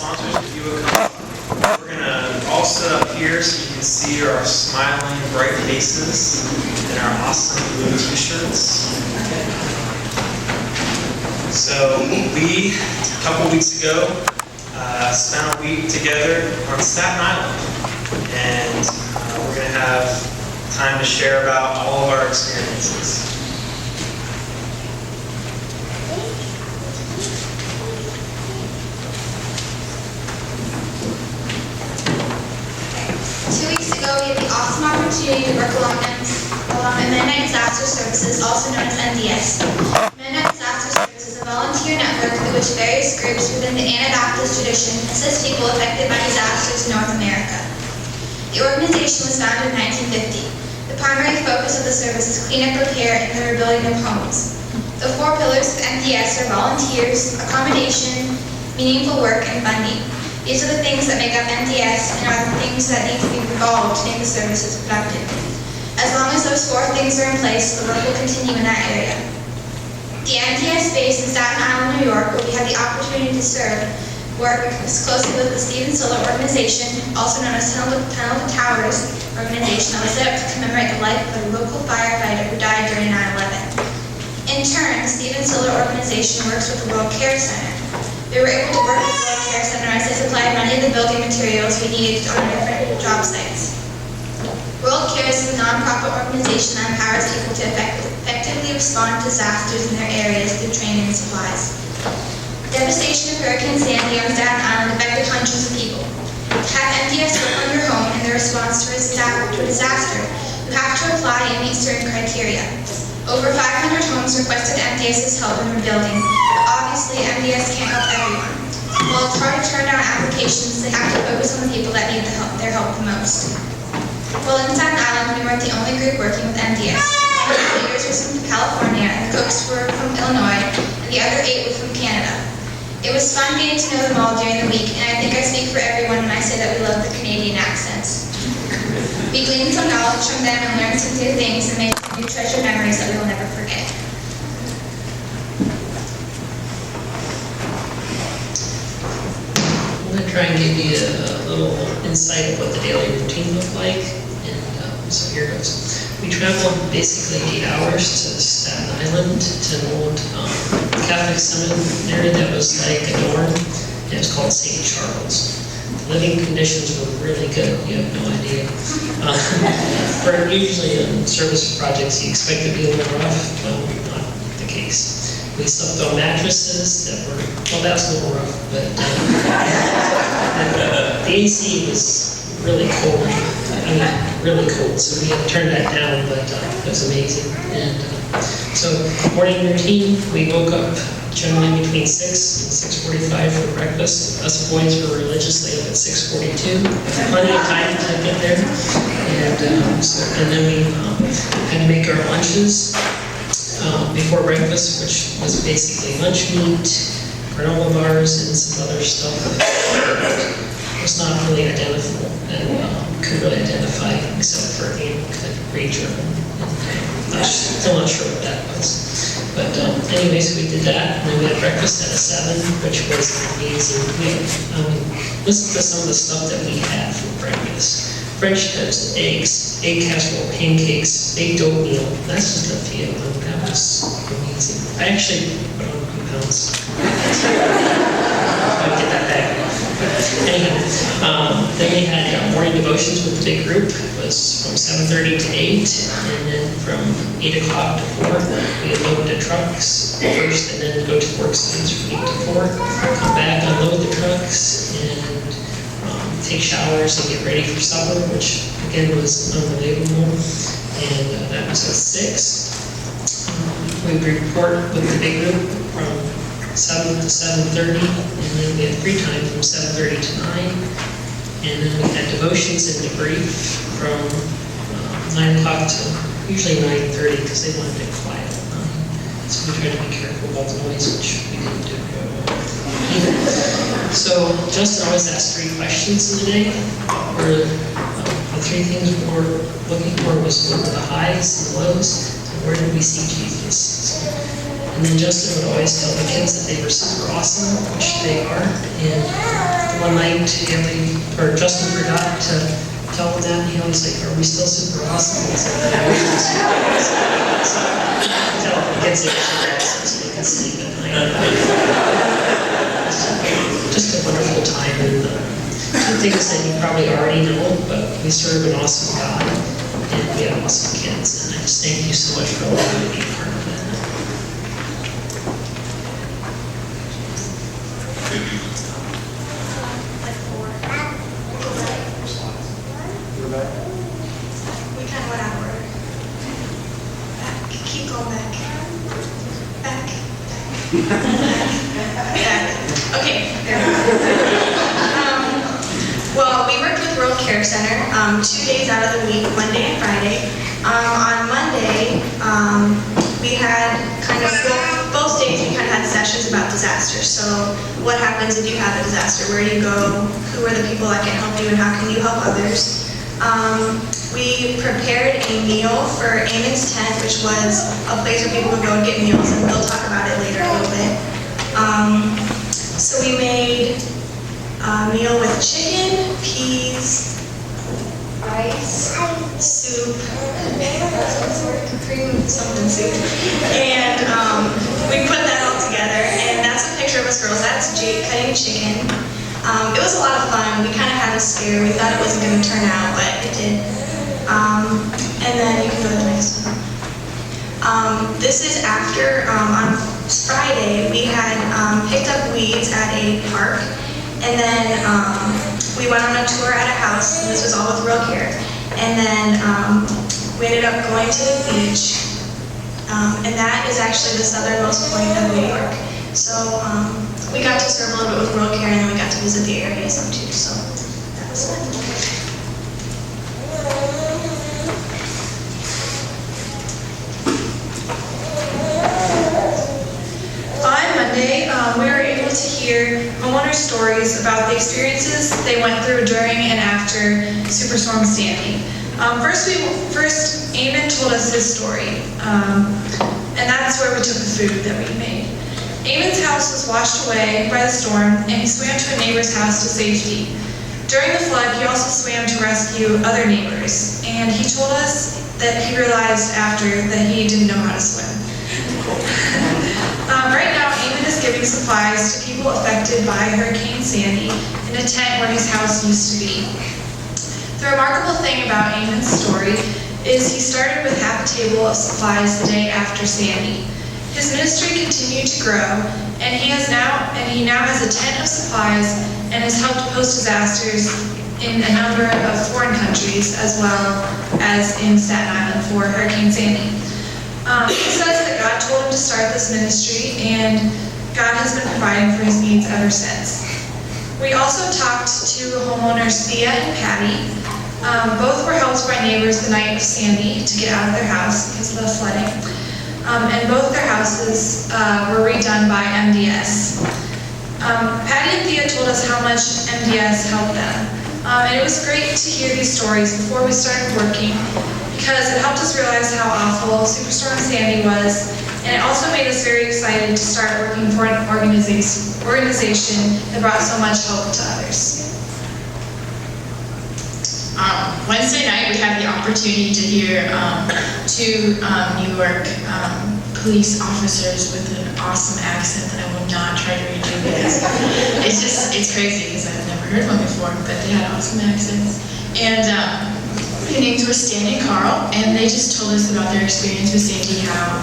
sponsors, if you would come up. We're going to all sit up here so you can see our smiling, bright faces and our awesome blue t-shirts. So we, a couple weeks ago, spent a week together on Staten Island. And we're going to have time to share about all of our experiences. 2 weeks ago, we had the awesome opportunity to work along the Mennonite Disaster Services, also known as MDS. Mennonite Disaster Services is a volunteer network through which various groups within the Anabaptist tradition assist people affected by disasters in North America. The organization was founded in 1950. The primary focus of the service is cleanup, repair, and the rebuilding of homes. The 4 pillars of MDS are volunteers, accommodation, meaningful work, and funding. These are the things that make up MDS and are the things that need to be resolved to make the services productive. As long as those 4 things are in place, the work will continue in that area. The MDS base in Staten Island, New York, where we had the opportunity to serve, works closely with the Stephen Siller organization, also known as Tunnel to Towers organization, that was set up to commemorate the life of a local firefighter who died during 9/11. In turn, the Stephen Siller organization works with the World Care Center. We were able to work with the World Care Center as they supplied many of the building materials we needed on different job sites. World Care is a nonprofit organization that empowers people to effectively respond to disasters in their areas through training and supplies. The devastation of Hurricane Sandy on Staten Island affected hundreds of people. To have MDS work on your home in the response to a disaster, you have to apply and meet certain criteria. Over 500 homes requested MDS's help in rebuilding, but obviously MDS can't help everyone. While it's hard to turn down applications, they have to focus on the people that need their help the most. While in Staten Island, we weren't the only group working with MDS. The leaders were from California, and the cooks were from Illinois, and the other 8 were from Canada. It was fun getting to know them all during the week, and I think I speak for everyone when I say that we love the Canadian accents. We gleaned some knowledge from them and learned some new things and made new treasured memories that we will never forget. I'm going to try and give you a little insight of what the daily routine looked like. And so here goes. We traveled basically 8 hours to Staten Island to an old Catholic seminary that was like a dorm. It was called St. Charles. The living conditions were really good. You have no idea. For usually in service projects, you expect to be a little rough. Well, not the case. We slept on mattresses that were, well, that's a little rough, but the AC was really cold. I mean, really cold, so we had to turn that down, but it was amazing. And so, morning routine, we woke up generally between 6 and 6:45 for breakfast. Us boys were religiously up at 6:42. Plenty of time to get there. And then we had to make our lunches before breakfast, which was basically lunch meat, granola bars, and some other stuff that was not really identifiable and could really identify except for Ranger. Still not sure what that was. But anyways, we did that, and then we had breakfast at 7, which was amazing. Listen to some of the stuff that we had for breakfast. French toast, eggs, egg casserole, pancakes, baked oatmeal. That's just a few of them. That was amazing. I actually put on a few pounds. I'll get that back. Anyhow, then we had morning devotions with the big group. It was from 7:30 to 8, and then from 8 o'clock to 4, we would load the trucks first, and then go to work sites from 8 to 4. Come back, unload the trucks, and take showers and get ready for supper, which again was unbelievable. And that was at 6. We would report with the big group from 7 to 7:30, and then we had free time from 7:30 to 9. And then we had devotions and debrief from 9 o'clock to usually 9:30 because they wanted it quiet at 9. So we tried to be careful about the noise, which we didn't do either. So Justin always asks 3 questions in the day. Where the 3 things we were looking for was what were the highs and lows, and where did we see Jesus? And then Justin would always tell the kids that they were super awesome, which they are. And the one night, Justin forgot to tell him that, and he was like, "Are we still super awesome?" He's like, "Yeah, we're still super awesome." Tell him he gets extra rest so he can sleep at night. Just a wonderful time, and two things that you probably already know, but we serve an awesome God, and we have awesome kids, and I just thank you so much for allowing me to be a part of it. We kind of went out of order. Back. Keep going back. Back. Back. Okay. There we go. Well, we worked with World Care Center 2 days out of the week, Monday and Friday. On Monday, we had both days we kind of had sessions about disasters. So what happens if you have a disaster? Where do you go? Who are the people that can help you, and how can you help others? We prepared a meal for Amon's Tent, which was a place where people would go and get meals, and we'll talk about it later a little bit. So we made a meal with chicken, peas, rice, soup, cream something soup, and we put that all together, and that's a picture of us girls. That's Jake cutting chicken. It was a lot of fun. We kind of had a scare. We thought it wasn't going to turn out, but it did. And then you can go to the next one. This is after, on Friday, we had picked up weeds at a park, and then we went on a tour at a house, and this was all with Real Care. And then we ended up going to the beach, and that is actually the southernmost point of New York. So we got to serve a little bit with World Care, and then we got to visit the area some too, so that was fun. On Monday, we were able to hear homeowner stories about the experiences they went through during and after Superstorm Sandy. First, Amon told us his story, and that's where we took the food that we made. Amon's house was washed away by the storm, and he swam to a neighbor's house to safety. During the flood, he also swam to rescue other neighbors, and he told us that he realized after that he didn't know how to swim. Right now, Amon is giving supplies to people affected by Hurricane Sandy in a tent where his house used to be. The remarkable thing about Amon's story is he started with half a table of supplies the day after Sandy. His ministry continued to grow, and he now has a tent of supplies and has helped post-disasters in a number of foreign countries, as well as in Staten Island for Hurricane Sandy. He says that God told him to start this ministry, and God has been providing for his needs ever since. We also talked to homeowners Thea and Patty. Both were helped by neighbors the night of Sandy to get out of their house because of the flooding. And both their houses were redone by MDS. Patty and Thea told us how much MDS helped them. And it was great to hear these stories before we started working, because it helped us realize how awful Superstorm Sandy was, and it also made us very excited to start working for an organization that brought so much hope to others. Wednesday night, we had the opportunity to hear two New York police officers with an awesome accent that I will not try to redo because it's crazy because I've never heard one before, but they had awesome accents. And their names were Stan and Carl, and they just told us about their experience with Sandy, how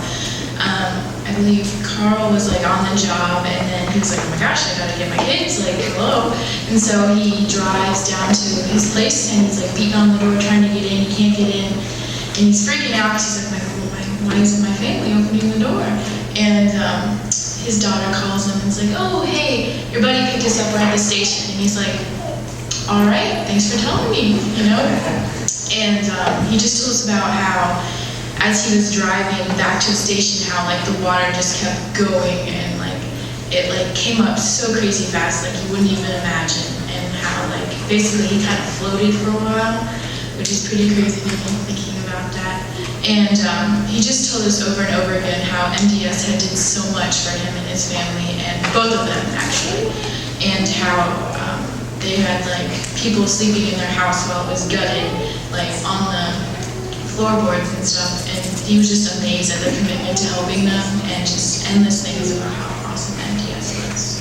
I believe Carl was like on the job, and then he was like, oh my gosh, I gotta get my kids, like, hello. And so he drives down to his place, and he's like beating on the door trying to get in, he can't get in, and he's freaking out because he's like, why isn't my family opening the door? And his daughter calls him and is like, oh, hey, your buddy picked us up right at the station. And he's like, all right, thanks for telling me, you know? And he just told us about how as he was driving back to the station, how like the water just kept going, and like it like came up so crazy fast, like you wouldn't even imagine, and how like basically he kind of floated for a while, which is pretty crazy to me thinking about that. And he just told us over and over again how MDS had did so much for him and his family, and both of them actually, and how like people sleeping in their house while it was gutted, like on the floorboards and stuff. And he was just amazed at their commitment to helping them and just endless things about how awesome MTS was.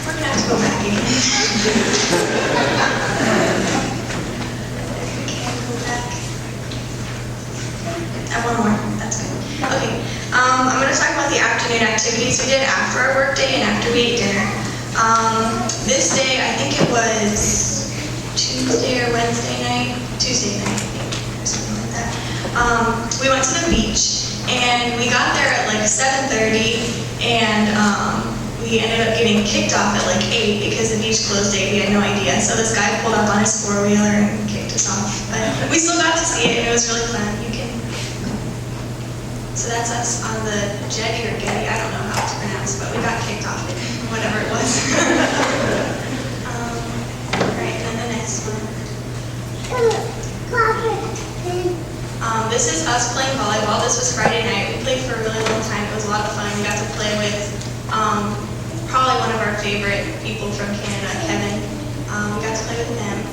We're gonna have to go back again. And one more, that's good. Okay, I'm gonna talk about the afternoon activities we did after our work day and after we ate dinner. This day, I think it was Tuesday or Wednesday night, Tuesday night, I think, or something like that. We went to the beach and we got there at like 7:30 and we ended up getting kicked off at like 8 because the beach closed 8. We had no idea. So this guy pulled up on his four-wheeler and kicked us off. But we still got to see it and it was really fun. So that's us on the jetty or getty, I don't know how it's pronounced, but we got kicked off it, whatever it was. Right, and then the next one. This is us playing volleyball. This was Friday night. We played for a really long time. It was a lot of fun. We got to play with probably one of our favorite people from Canada, Kevin. We got to play with him.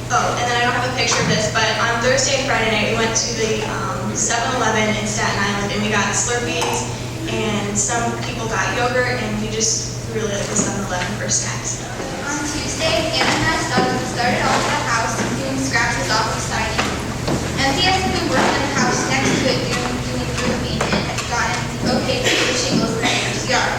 And then I don't have a picture of this, but on Thursday and Friday night, we went to the 7-Eleven in Staten Island, and we got Slurpees, and some people got yogurt, and we just really like the 7-Eleven for snacks. On Tuesday, Anna and I started off at the house doing scratches off the siding. MTS had been working in the house next to it doing roofing and had gotten okay to the shingles in the neighbor's yard.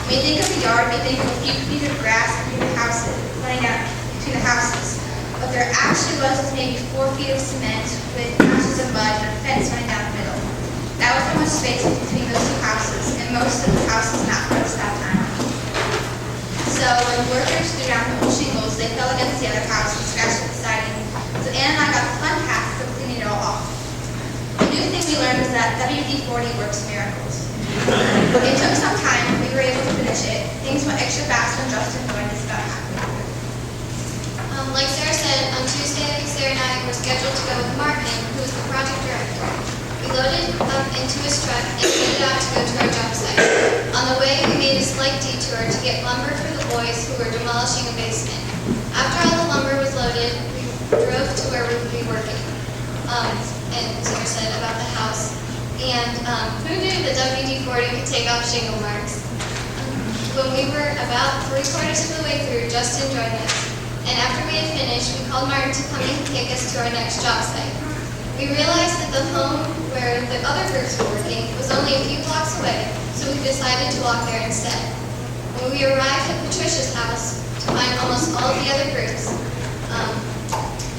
When you think of the yard, you think of a few feet of grass between the houses, running out between the houses. What there actually was maybe 4 feet of cement with patches of mud and a fence running down the middle. That was how much space was between those two houses, and most of the houses not close that time. So when workers threw down the whole shingles, they fell against the other house and scratched at the siding. So Anna and I got the fun task of cleaning it all off. The new thing we learned was that WD-40 works miracles. It took some time, but we were able to finish it. Things went extra fast when Justin joined us about halfway through. Like Sarah said, on Tuesday, Sarah and I were scheduled to go with Martin, who was the project director. We loaded up into his truck and headed out to go to our job site. On the way, we made a slight detour to get lumber for the boys who were demolishing a basement. After all the lumber was loaded, we drove to where we would be working. And Sarah said about the house. And who knew that WD-40 could take off shingle marks? When we were about 3/4 of the way through, Justin joined us. And after we had finished, we called Martin to come and take us to our next job site. We realized that the home where the other groups were working was only a few blocks away, so we decided to walk there instead. When we arrived at Patricia's house to find almost all of the other groups,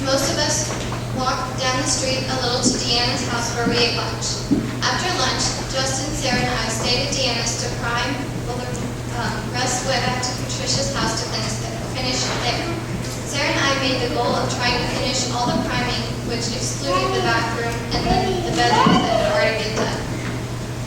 most of us walked down the street a little to Deanna's house where we ate lunch. After lunch, Justin, Sarah, and I stayed at Deanna's to prime while the rest went back to Patricia's house to finish there. Sarah and I made the goal of trying to finish all the priming, which excluded the bathroom and then the bedrooms that had already been done.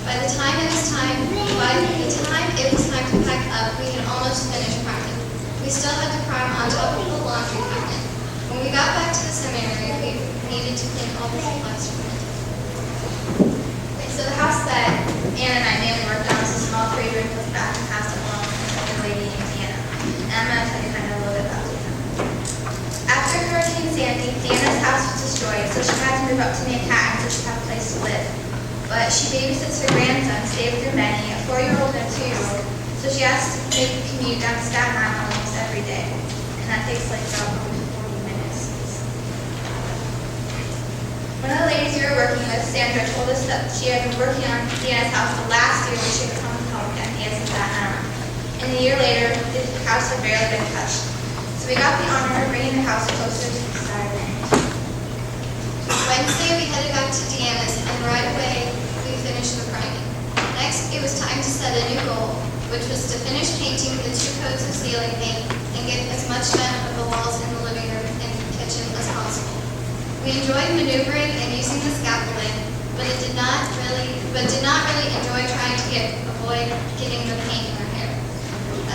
By the time it was time to pack up, we had almost finished priming. We still had to prime on top of the laundry cabinet. When we got back to the seminary, we needed to clean all the supplies from it. So the house that Anna and I mainly worked on was a small 3-room with bathroom house that belonged to a lady named Deanna. And I'm going to tell you kind of a little bit about Deanna. After Hurricane Sandy, Deanna's house was destroyed, so she had to move up to Manhattan so she had a place to live. But she babysits her grandson, stay with her Benny, a 4-year-old and a 2-year-old, so she has to make a commute down to Staten Island almost every day. And that takes like about 40 minutes. One of the ladies we were working with, Sandra, told us that she had been working on Deanna's house the last year when she was home to help MTS in Staten Island. And a year later, the house had barely been touched. So we got the honor of bringing the house closer to the siren. Wednesday, we headed back to Deanna's, and right away, we finished the priming. Next, it was time to set a new goal, which was to finish painting the 2 coats of ceiling paint and get as much done of the walls in the living room and kitchen as possible. We enjoyed maneuvering and using the scaffolding, but did not really enjoy trying to avoid getting the paint in our hair.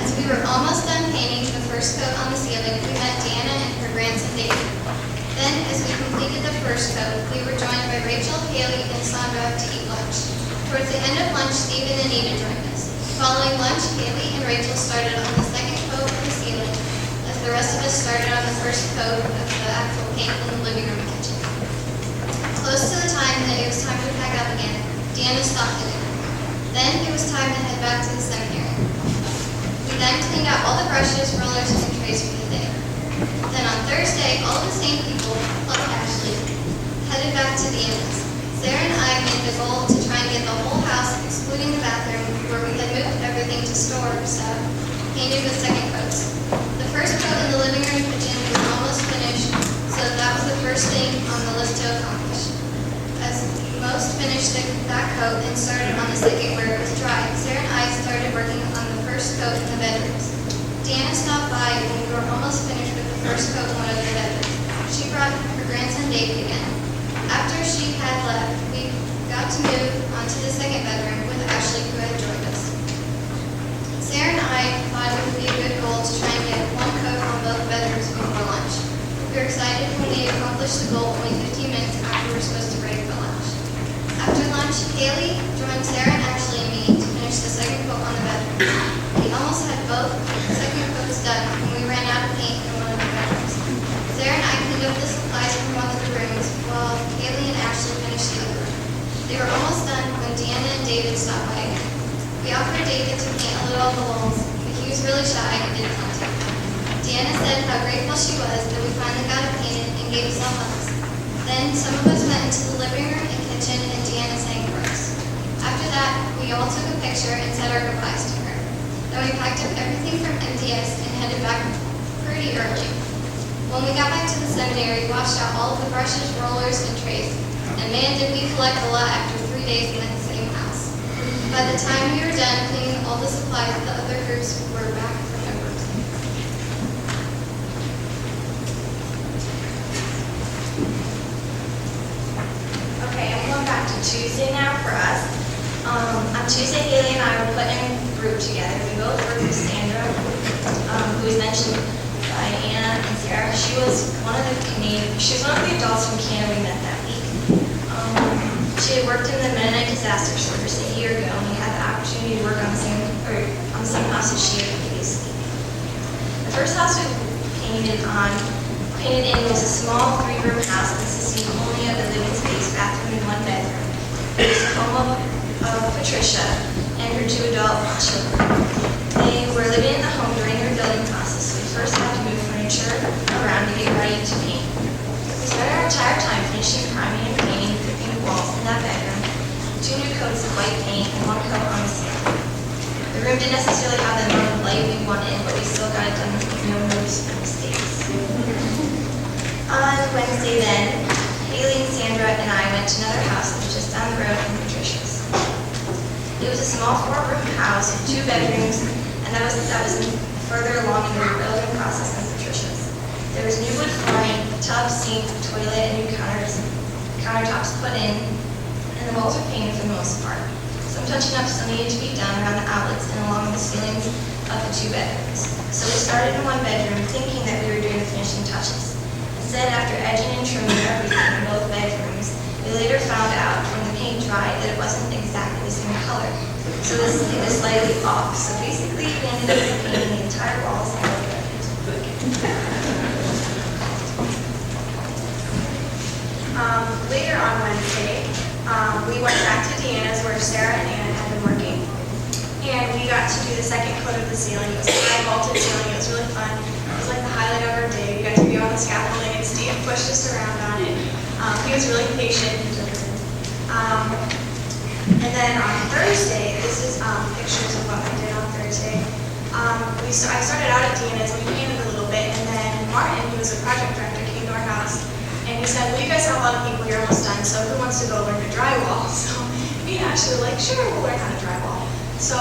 As we were almost done painting the first coat on the ceiling, we met Deanna and her grandson David. Then, as we completed the first coat, we were joined by Rachel, Haley, and Sandra to eat lunch. Towards the end of lunch, Stephen and Eva joined us. Following lunch, Haley and Rachel started on the second coat of the ceiling, as the rest of us started on the first coat of the actual paint in the living room and kitchen. Close to the time that it was time to pack up again, Deanna stopped it. Then it was time to head back to the seminary. We then cleaned out all the brushes, rollers, and trays for the day. Then on Thursday, all of the same people, plus Ashley, headed back to Deanna's. Sarah and I made the goal to try and get the whole house, excluding the bathroom, where we had moved everything to store stuff, painted with second coats. The first coat in the living room and kitchen was almost finished, so that was the first thing on the list to accomplish. As most finished that coat and started on the second where it was dry, Sarah and I started working on the first coat in the bedrooms. Deanna stopped by when we were almost finished with the first coat in one of the bedrooms. She brought her grandson David again. After she had left, we got to move onto the second bedroom with Ashley, who had joined us. Sarah and I thought it would be a good goal to try and get one coat on both bedrooms before lunch. We were excited when we accomplished the goal only 15 minutes after we were supposed to break for lunch. After lunch, Haley joined Sarah and Ashley and me to finish the second coat on the bedroom. We almost had both second coats done when we ran out of paint in one of the bedrooms. Sarah and I cleaned up the supplies from one of the rooms while Haley and Ashley finished the other room. They were almost done when Deanna and David stopped by again. We offered David to paint a little on the walls, but he was really shy and didn't want to. Deanna said how grateful she was that we finally got it painted and gave us all hugs. Then some of us went into the living room and kitchen and Deanna sang for us. After that, we all took a picture and said our goodbyes to her. Then we packed up everything from MTS and headed back pretty early. When we got back to the seminary, we washed out all of the brushes, rollers, and trays. And man, did we collect a lot after 3 days in that same house. By the time we were done cleaning all the supplies, the other groups were back from their work. Okay, I'm going back to Tuesday now for us. On Tuesday, Haley and I were put in a group together. We both worked with Sandra, who was mentioned by Anna and Sarah. She was one of the adults from Canada we met that week. She had worked in the Mennonite disaster service a year ago, and we had the opportunity to work on the same house as she had previously. The first house we painted in was a small 3-room house consisting only of the living space, bathroom, and 1 bedroom. It was the home of Patricia and her 2 adult children. They were living in the home during the rebuilding process, so we first had to move furniture around to get ready to paint. We spent our entire time finishing priming and painting the walls in that bedroom, 2 new coats of white paint and 1 coat on the ceiling. The room didn't necessarily have the amount of light we wanted, but we still got it done with no moves or mistakes. On Wednesday then, Haley and Sandra and I went to another house that was just down the road from Patricia's. It was a small 4-room house with 2 bedrooms, and that was further along in the rebuilding process than Patricia's. There was new wood flooring, tub, sink, toilet, and new countertops put in, and the walls were painted for the most part. Some touching up still needed to be done around the outlets and along the ceilings of the 2 bedrooms. So we started in 1 bedroom thinking that we were doing the finishing touches. Instead, after edging and trimming everything in both bedrooms, we later found out when the paint dried that it wasn't exactly the same color. So this thing was slightly off. So basically, we ended up painting the entire walls in both bedrooms. Later on Wednesday, we went back to Deanna's where Sarah and Anna had been working. And we got to do the second coat of the ceiling. It was a high vaulted ceiling. It was really fun. It was like the highlight of our day. We got to be on the scaffolding and Steve pushed us around on it. He was really patient. And then on Thursday, this is pictures of what I did on Thursday. I started out at Deanna's and we painted a little bit, and then Martin, who was a project director, came to our house and he said, well, you guys have a lot of people, you're almost done, so who wants to go learn to drywall? So me and Ashley were like, sure, we'll learn how to drywall. So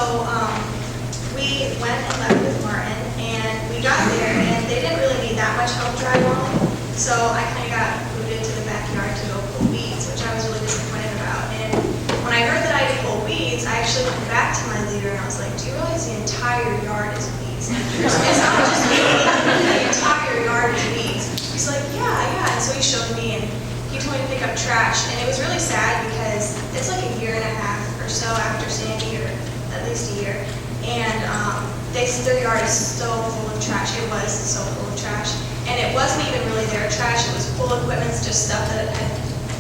we went and left with Martin, and we got there, and they didn't really need that much help drywalling. So I kind of got moved into the backyard to go pull weeds, which I was really disappointed about. And when I heard that I could pull weeds, I actually went back to my leader, and I was like, do you realize the entire yard is weeds? It's not just me, the entire yard is weeds. He's like, yeah. And so he trash, and it was really sad because it's like a year and a half or so after Sandy, or at least a year, and their yard is so full of trash. It was so full of trash, and it wasn't even really their trash. It was pool equipment, just stuff that had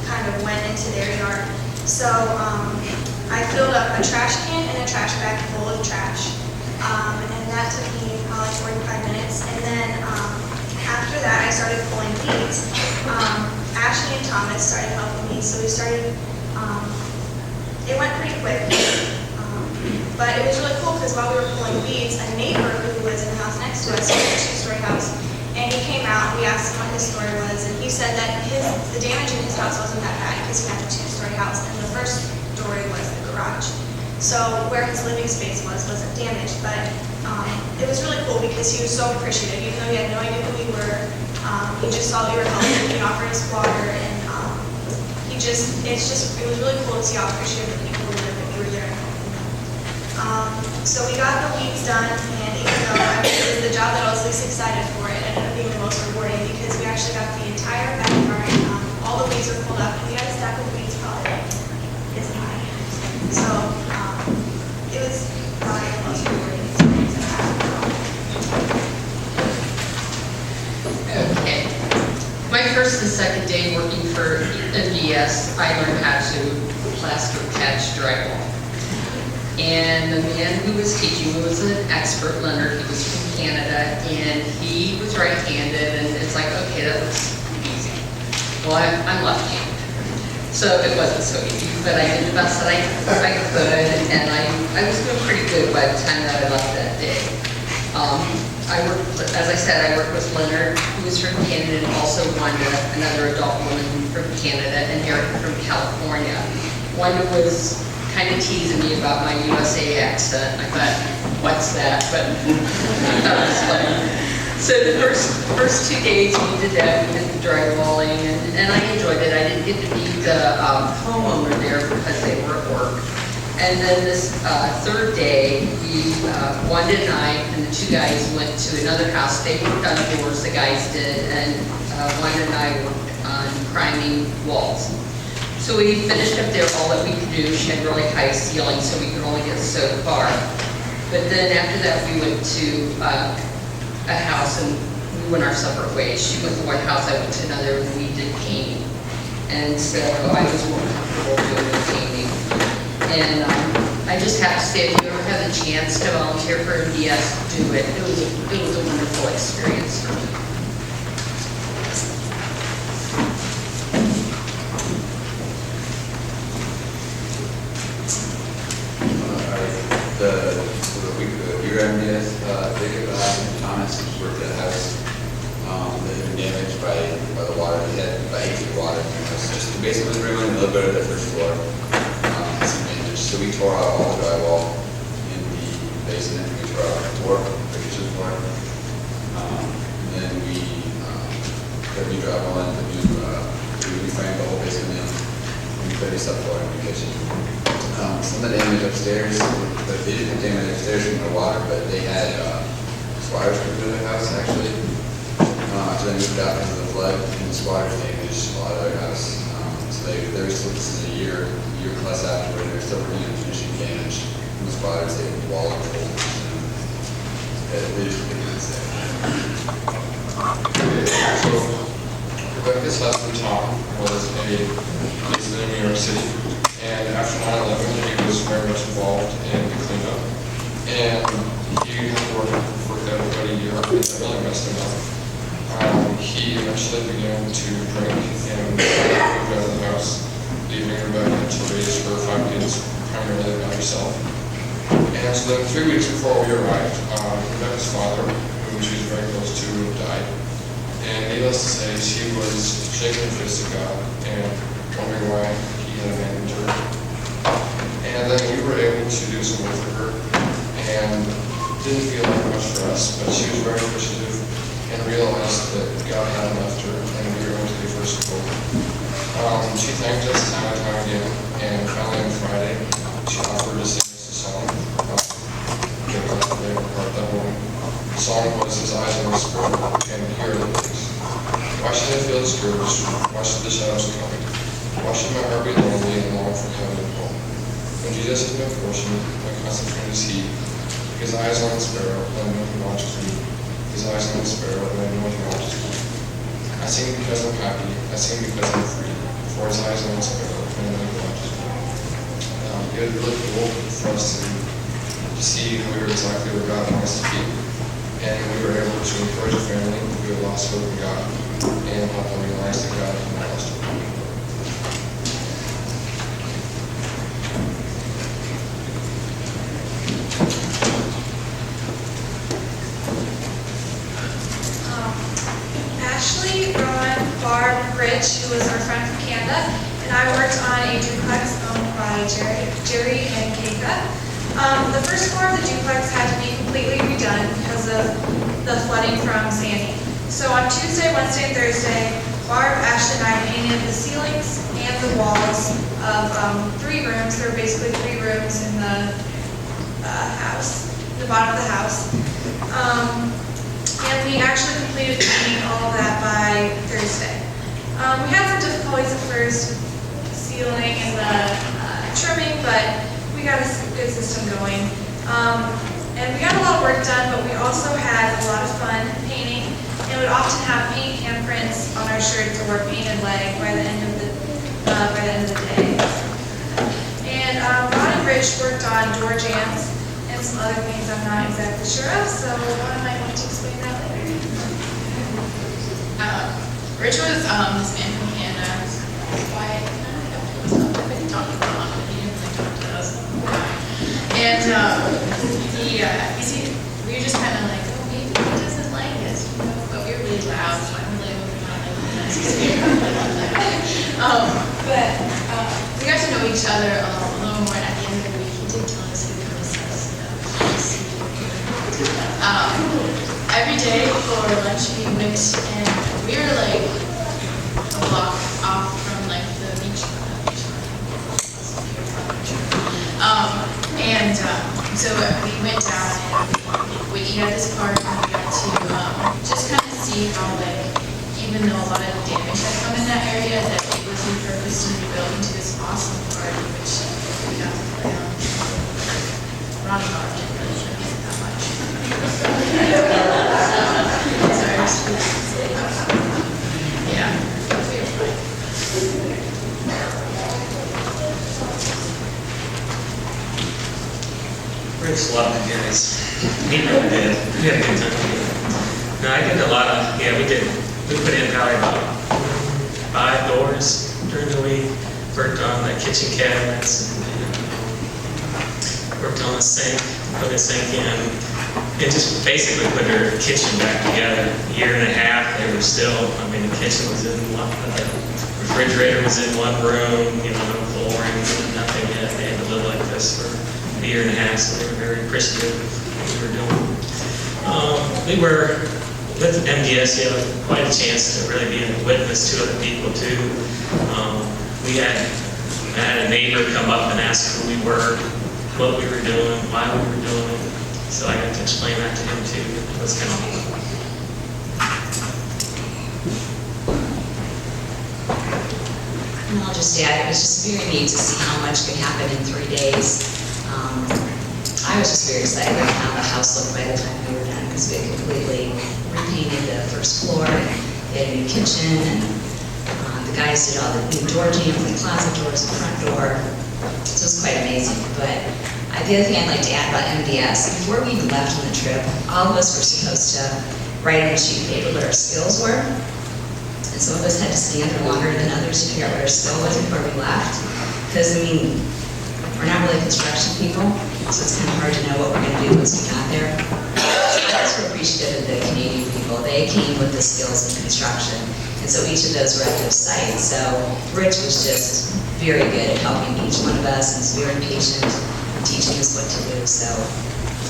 kind of went into their yard. So I filled up a trash can and a trash bag full of trash, and that took me probably 45 minutes. And then after that, I started pulling weeds. Ashley and Thomas started helping me, so we started. It went pretty quick, but it was really cool because while we were pulling weeds, a neighbor who was in the house next to us, he had a two-story house, and he came out and we asked him what his story was, and he said that the damage in his house wasn't that bad because he had a two-story house, and the first story was the garage. So where his living space wasn't damaged, but it was really cool because he was so appreciative, even though he had no idea who we were. He just saw that we were helping, he offered us water, and it was really cool to see how appreciative the people were that we were there and helping them. So we got the weeds done, and even though it was the job that I was least excited for, it ended up being the most rewarding because we actually got the entire backyard. All the weeds were pulled up, and we had a stack of weeds probably like this high. So it was probably the most rewarding experience I've had. Okay. My first and second day working for MDS, I learned how to plaster patch drywall. And the man who was teaching me was an expert, Leonard. He was from Canada, and he was right-handed, and it's like, okay, that looks easy. Well, I'm left-handed, so it wasn't so easy, but I did the best that I could, and I was doing pretty good by the time that I left that day. As I said, I worked with Leonard, who was from Canada, and also Wanda, another adult woman from Canada, and Eric from California. Wanda was kind of teasing me about my USA accent. I thought, what's that? But that was funny. So the first 2 days we did that, we did the drywalling, and I enjoyed it. I didn't get to meet the homeowner there because they were at work. And then this third day, Wanda and I and the two guys went to another house. They worked on doors, the guys did, and Wanda and I worked on priming walls. So we finished up there all that we could do. She had really high ceilings, so we could only get so far. But then after that, we went to a house, and we went our separate ways. She went to one house, I went to another, and we did painting. And so I was more comfortable doing the painting. And I just have to say, if you ever have the chance to volunteer for MDS, do it. It was a wonderful experience for me. Your MDS, Jacob and Thomas worked at a house that had been damaged by the water. They had about 8 feet of water in their house. Just the basement was ruined, a little bit of the first floor. So we tore out all the drywall in the basement. We tore out the floor, the kitchen floor. Then we put new drywall in, we framed the whole basement in. We put a subfloor in the kitchen. Some of the damage upstairs, but they didn't have damage upstairs from the water, but they had squatters come to their house actually. After they moved out because of the flood, and the squatters damaged a lot of their house. So they're still, this is a year plus afterward, they're still working on finishing damage from the squatters. They have wall and full. They just couldn't even say. So, Rebecca's husband Tom was based in New York City, and after 9/11, he was very much involved in the cleanup, and he had to work there for about a year, and that really messed him up. He eventually began to drink and moved out of the house, leaving Rebecca to raise her 5 kids primarily by herself. And so then 3 weeks before we arrived, Rebecca's father, who she was very close to, died. And needless to say, she was shaking her fist at God and wondering why he had abandoned her. And then we were able to do some work for her, and didn't feel like much for us, but she was very appreciative and realized that God hadn't left her, and we were going to be first support. She thanked us time and time again, and finally on Friday, she offered to sing us a song. Get back to the part that morning. The song was His Eyes on the Spirit, and here it is. Why should I feel discouraged? Why should the shadows come? Why should my heart be lonely and long for heaven and home? When Jesus is my portion, my constant friend is He. His eyes on the sparrow, and I know He watches me. His eyes on the sparrow, and I know He watches me. I sing because I'm happy, I sing because I'm free, for His eyes on the sparrow, and I know He watches me. It was really cool for us to see how we were exactly where God wants us to be. And we were able to encourage a family who had lost hope in God and help them realize that God had not lost hope. Ashley, Ron, Barb, Rich, who was our friend from Canada, and I worked on a duplex owned by Jerry and Keitha. The first floor of the duplex had to be completely redone because of the flooding from Sandy. So on Tuesday, Wednesday, and Thursday, Barb, Ashley, and I painted the ceilings and the walls of 3 rooms. There were basically 3 rooms in the house, the bottom of the house. And we actually completed painting all of that by Thursday. We had some difficulties at first with the ceiling and the trimming, but we got a good system going. And we got a lot of work done, but we also had a lot of fun painting, and would often have paint handprints on our shirts or wear painted leg by the end of the day. And Ron and Rich worked on door jams and some other things I'm not exactly sure of, so one might want to explain that later. Rich was this man from Canada, quiet, nobody talked about him, but he didn't really talk to us. And we were just kind of like, oh, maybe he doesn't like us, you know, but we were really loud, so I'm really hoping not like the nicest But we got to know each other a little more, and at the end of the week, he did tell us he would miss us, every day for lunch we went, and we were like a block off from like the beach. So we went down and we eat at this park, and we got to just kind of see how, like, even though a lot of damage had come in that area, that it was repurposed and rebuilt into this awesome park, which we got to play on. Ron and Ron didn't really like it that much. Yeah, we were fine. Rich loved the guys. He really did. We had a good time together. No, I did a lot of, we put in probably about 5 doors during the week. Worked on the kitchen cabinets and worked on the sink, put the sink in. And just basically put their kitchen back together. A year and a half, they were still, the kitchen was in one, the refrigerator was in one room, no flooring, nothing yet. They had to live like this for a year and a half, so they were very appreciative of what we were doing. We were, with MDS, quite a chance to really be a witness to other people too. I had a neighbor come up and ask who we were, what we were doing, why we were doing it. So I got to explain that to him too. It was kind of neat. And I'll just add, it was just very neat to see how much could happen in 3 days. I was just very excited about how the house looked by the time we were done, because we had completely repainted the first floor, and we had a new kitchen, and the guys did all the new door jams, the closet doors, the front door. So it was quite amazing. But the other thing I'd like to add about MDS, before we even left on the trip, all of us were supposed to write on a sheet of paper what our skills were. And some of us had to stand there longer than others to figure out what our skill was before we left. Because, we're not really construction people, so it's kind of hard to know what we're going to do once we got there. So I was appreciative of the Canadian people. They came with the skills in construction, and so each of those were at those sites. So Rich was just very good at helping each one of us, and was very patient in teaching us what to do. So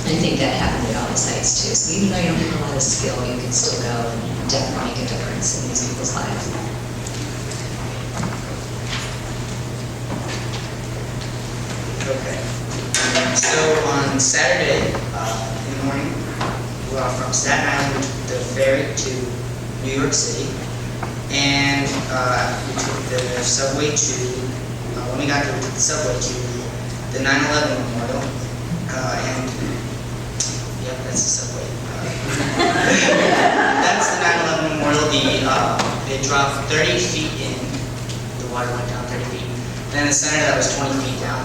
I think that happened at all the sites too. So even though you don't have a lot of skill, you can still go and definitely make a difference in these people's lives. Okay. So on Saturday in the morning, we were from Staten Island to the ferry to New York City. And we took the subway to, when we got there, we took the subway to the 9/11 memorial. And, yep, that's the subway. That's the 9/11 memorial. It dropped 30 feet in, the water went down 30 feet. And in the center, that was 20 feet down.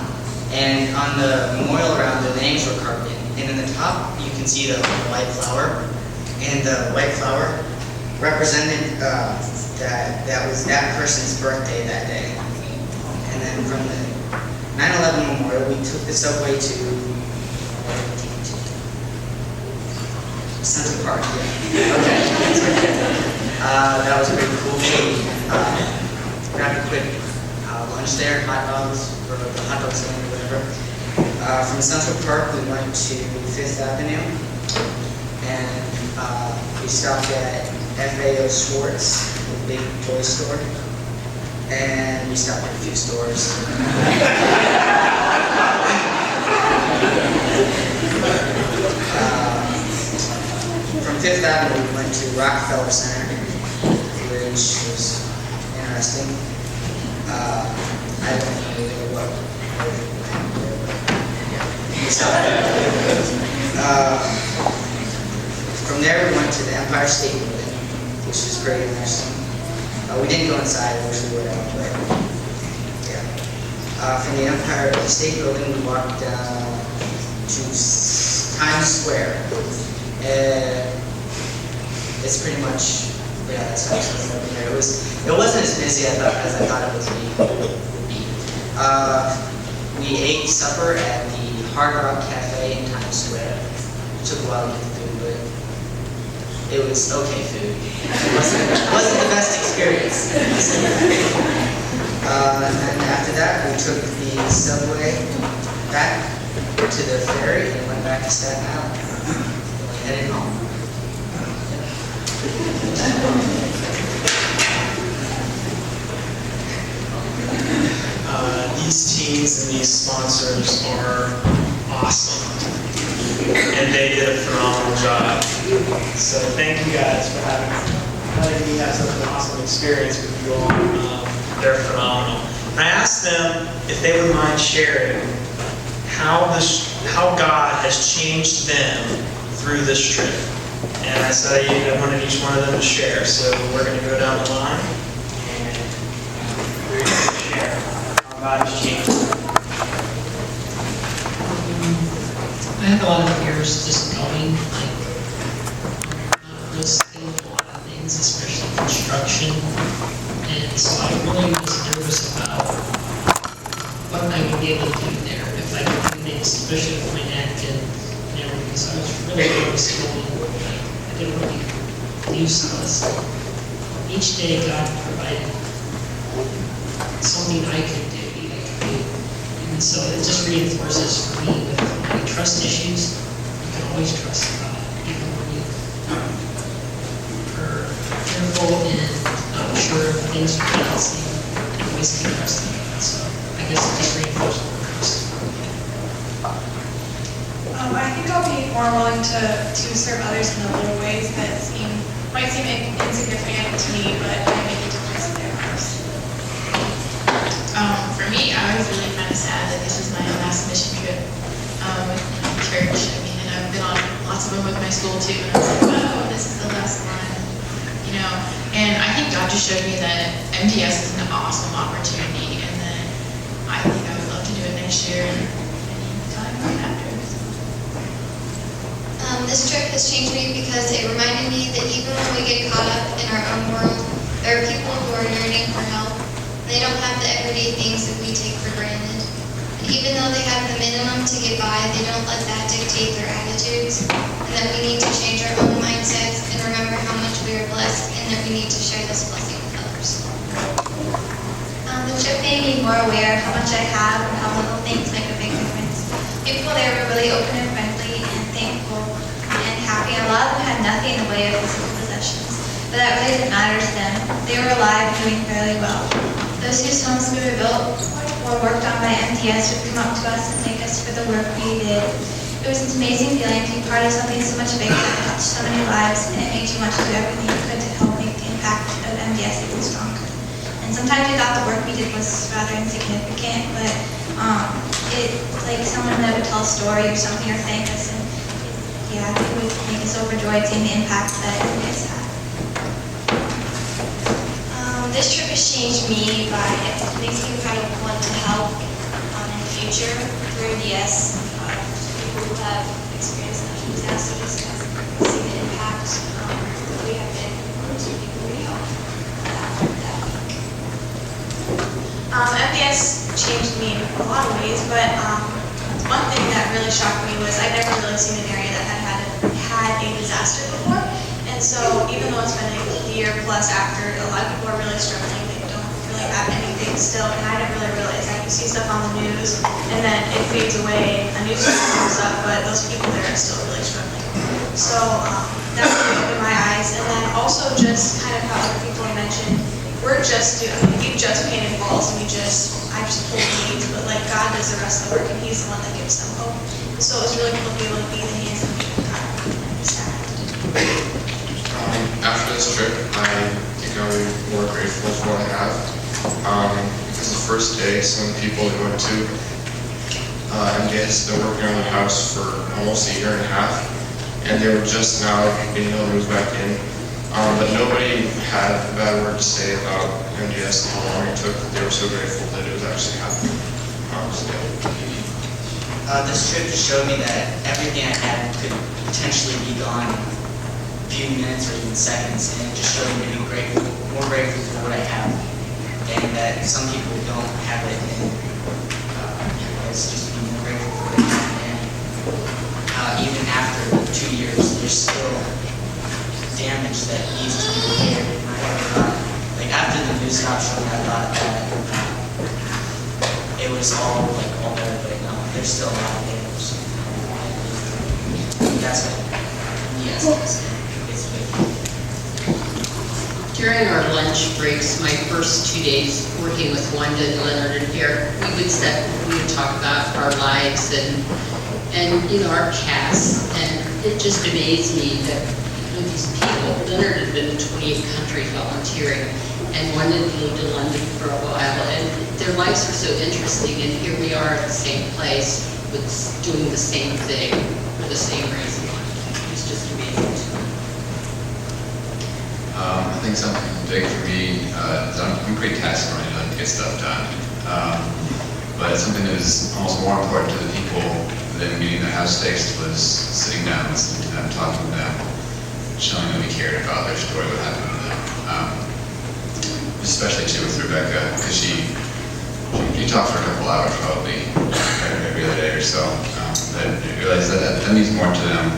And on the memorial around, the names were carved in. And in the top, you can see the white flower. And the white flower represented that was that person's birthday that day. And then from the 9/11 memorial, we took the subway to Central Park. Yeah. Okay. That was pretty cool. We grabbed a quick lunch there, hot dogs, or the hot dog stand or whatever. From Central Park, we went to 5th Avenue, and we stopped at FAO Schwartz, the big toy store, and we stopped at a few stores. From 5th Avenue, we went to Rockefeller Center, which was interesting. I don't know what. We stopped there. From there, we went to the Empire State Building, which was pretty interesting. We didn't go inside, I wish we would have, but yeah. From the Empire State Building, we walked down to Times Square. It's pretty much, yeah, that's how it's over there. It wasn't as busy as I thought it would be. We ate supper at the Hard Rock Cafe in Times Square. It took a while to get the food, but it was okay food. It wasn't the best experience. And then after that, we took the subway back to the ferry and went back to Staten Island. And we headed home. These teams and these sponsors are awesome, and they did a phenomenal job. So thank you guys for letting me have such an awesome experience with you all. They're phenomenal. And I asked them if they would mind sharing how God has changed them through this trip. And I said I wanted each one of them to share. So we're going to go down the line and we're going to share how God has changed them. I have a lot of fears just going, like, not real skilled in a lot of things, especially construction. And so I really was nervous about what I would be able to do there, if I could do things, especially with my neck and everything. So I was really nervous going, like, I didn't really do some. Each day God provided something I could do, and so it just reinforces for me with my trust issues. You can always trust God, even when you are fearful and not sure if things are balancing. You always can trust in God. So I guess it just reinforces my trust. I think I'll be more willing to serve others in the little ways that might seem insignificant to me, but I make a difference in their lives. For me, I was really kind of sad that this was my last mission trip with church. I mean, and I've been on lots of them with my school too, and I was like, oh, this is the last one, you know. And I think God just showed me that MDS is an awesome opportunity, and that I think I would love to do it next year and any time right after. This trip has changed me because it reminded me that even when we get caught up in our own world, there are people who are yearning for help. They don't have the everyday things that we take for granted. And even though they have the minimum to get by, they don't let that dictate their attitudes. And that we need to change our own mindsets and remember how much we are blessed and that we need to share this blessing with others. The trip made me more aware of how much I have and how little things make a big difference. People there were really open and friendly and thankful and happy. A lot of them had nothing in the way of physical possessions, but that really didn't matter to them. They were alive and doing fairly well. Those whose homes we were built or worked on by MTS would come up to us and thank us for the work we did. It was an amazing feeling to be part of something so much bigger that touched so many lives, and it made you want to do everything you could to help make the impact of MTS MDS even stronger. And sometimes we thought the work we did was rather insignificant, but like someone that would tell a story or something or thank us, and yeah, it would make us overjoyed seeing the impact that MDS had. This trip has changed me by it makes me kind of want to help in the future through MDS. People who have experienced natural disasters have seen the impact that we have been to people we help that week. MDS changed me in a lot of ways, but one thing that really shocked me was I'd never really seen an area that had a disaster before. And so even though it's been a year plus after, a lot of people are really struggling. They don't really have anything still. And I didn't really realize that. You see stuff on the news and then it fades away. A news comes up, but those people there are still really struggling. So that really opened my eyes. And then also just kind of how other people have mentioned, we just painted walls and I just pulled weeds, but like God does the rest of the work and He's the one that gives them hope. And so it was really cool to be able to be the hands and feet of God and stand. After this trip, I think I'm more grateful for what I have. Because the first day, some of the people that went to MDS, they're working on the house for almost a year and a half, and they were just now being able to move back in. But nobody had a bad word to say about MDS and how long it took. They were so grateful that it was actually happening. This trip just showed me that everything I had could potentially be gone a few minutes or even seconds, and it just showed me to be more grateful for what I have, and that some people don't have it, and it's just be more grateful for what I have. And even after 2 years, there's still damage that needs to be repaired. And I thought, like after the news stopped showing, I thought that it was all better, but no, there's still a lot of damage. That's what. Yes. During our lunch breaks, my first 2 days working with Wanda and Leonard and Eric, we would talk about our lives and our casts, and it just amazed me that these people, Leonard had been in 28 countries volunteering, and Wanda had lived in London for a while, and their lives were so interesting, and here we are at the same place with doing the same thing for the same reason. It's just amazing. I think something big for me is I'm pretty task-oriented to get stuff done. But something that was almost more important to the people than meeting the house fixed was sitting down, listening to them, talking to them, showing them we cared about their story, what happened to them. Especially too with Rebecca, because she talked for a couple hours probably every other day or so. I realized that means more to them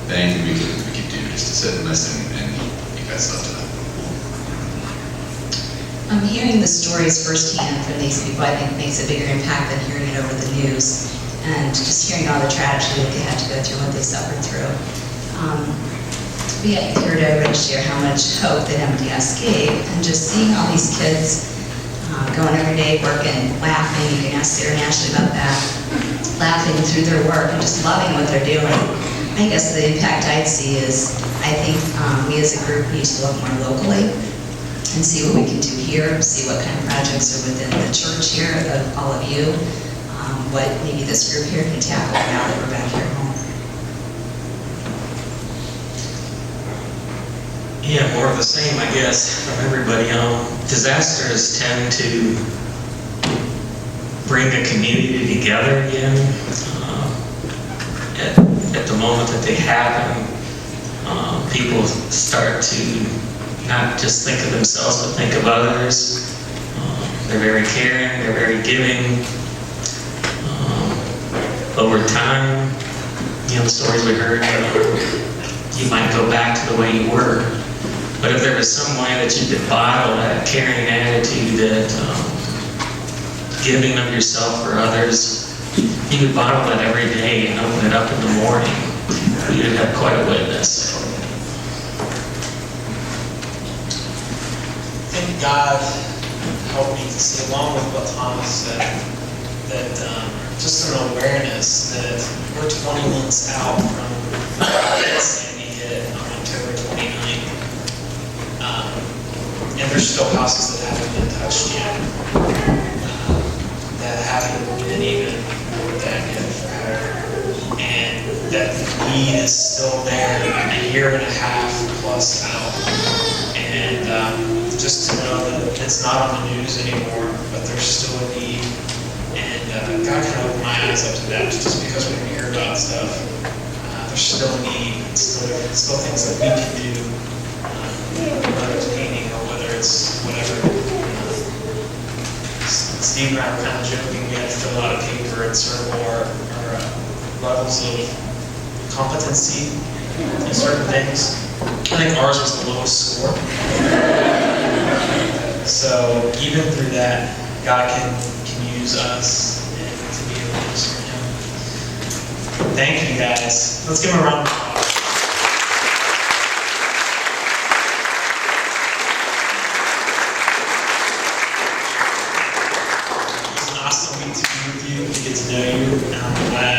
than anything we could do, just to sit and listen and give that stuff to them. Hearing the stories firsthand from these people, I think, makes a bigger impact than hearing it over the news. And just hearing all the tragedy that they had to go through, what they suffered through. We had heard everybody share how much hope that MDS gave, and just seeing all these kids going every day, working, laughing. You can ask Sarah and Ashley about that. Laughing through their work and just loving what they're doing. I guess the impact I'd see is, I think we as a group need to look more locally and see what we can do here, see what kind of projects are within the church here, of all of you, what maybe this group here can tackle now that we're back here home. Yeah, more of the same, I guess, from everybody. Disasters tend to bring a community together again. At the moment that they happen, people start to not just think of themselves, but think of others. They're very caring, they're very giving. Over time, the stories we heard, you might go back to the way you were. But if there was some way that you could bottle that caring attitude, that giving of yourself for others, you could bottle that every day and open it up in the morning, you'd have quite a witness. I think God helped me to see, along with what Thomas said, that just an awareness that we're 20 months out from Sandy hit on October 29th. And and there's still houses that haven't been touched yet, that haven't been even looked at yet for help, and that the need is still there a year and a half plus out. And just to know that it's not on the news anymore, but there's still a need. And God kind of opened my eyes up to that, just because we don't hear about stuff. There's still a need, still things that we can do, whether it's painting or whether it's whatever. Steve and I were kind of joking, we had to fill out a paper and sort of our levels of competency in certain things. I think ours was the lowest score. So even through that, God can use us and to be able to serve Him. Thank you guys. Let's give them a round of applause. It was an awesome week to be with you, to get to know you, and I'm glad